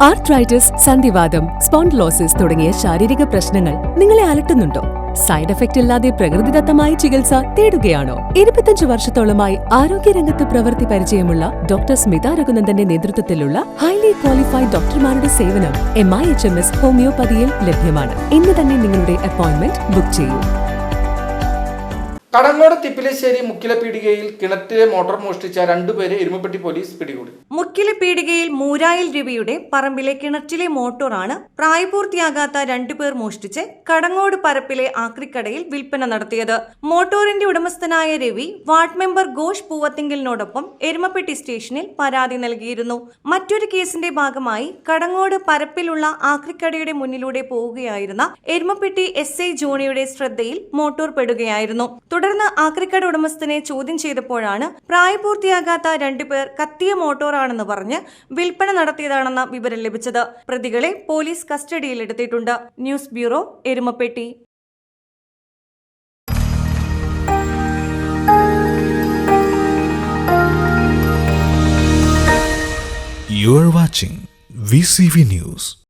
Arthritis, സന്ധിവാതം, spondylosis തുടങ്ങിയ ശാരീരിക പ്രശ്നങ്ങൾ നിങ്ങളെ അലട്ടുന്നുണ്ടോ? സൈഡ് എഫക്റ്റ് ഇല്ലാതെ പ്രകൃതിദത്തമായി ചികിത്സ തേടുകയാണോ? 25 വർഷത്തോളമായി ആരോഗ്യരംഗത്ത് പ്രവൃത്തി പരിചയമുള്ള ഡോക്ടർ സ്മിത രഘുനന്ദന്റെ നേതൃത്വത്തിലുള്ള ഹൈലി ക്വാളിഫൈഡ് ഡോക്ടർമാരുടെ സേവനം MIHMS ഹോമിയോപ്പതിയിൽ ലഭ്യമാണ്. ഇന്ന് തന്നെ നിങ്ങളുടെ അപ്പോയിന്റ്മെന്റ് ബുക്ക് ചെയ്യൂ. കടങ്ങോട് തിപ്പിലശ്ശേരി മുക്കിലപീടികയിൽ കിണറ്റിലെ മോട്ടോർ മോഷ്ടിച്ച 2 പേരെ എരുമപ്പെട്ടി പോലീസ് പിടികൂടി. മുക്കിലപീടികയിൽ മൂരായിൽ രവിയുടെ പറമ്പിലെ കിണറ്റിലെ മോട്ടോറാണ് പ്രായപൂർത്തിയാകാത്ത 2 പേർ മോഷ്ടിച്ച് കടങ്ങോട് പരപ്പിലെ ആക്രിക്കടയിൽ വിൽപ്പന നടത്തിയത്. മോട്ടോറിന്റെ ഉടമസ്ഥനായ രവി വാർഡ് മെമ്പർ ഘോഷ് പൂവത്തിങ്കലിനോടൊപ്പം എരുമപ്പെട്ടി സ്റ്റേഷനിൽ പരാതി നൽകിയിരുന്നു. മറ്റൊരു കേസിന്റെ ഭാഗമായി കടങ്ങോട് പരപ്പിലുള്ള ആക്രിക്കടയുടെ മുന്നിലൂടെ പോവുകയായിരുന്ന എരുമപ്പെട്ടി SI ജോണിയുടെ ശ്രദ്ധയിൽ മോട്ടോർ പെടുകയായിരുന്നു. തുടർന്ന് ആക്രിക്കട ഉടമസ്ഥനെ ചോദ്യം ചെയ്തപ്പോഴാണ് പ്രായപൂർത്തിയാകാത്ത 2 പേർ കത്തിയ മോട്ടോറാണെന്ന് പറഞ്ഞ് വിൽപ്പന നടത്തിയതാണെന്ന വിവരം ലഭിച്ചത്. പ്രതികളെ പോലീസ് കസ്റ്റഡിയിലെടുത്തിട്ടുണ്ട്. News bureau, Erumapetty. You are watching VCV News.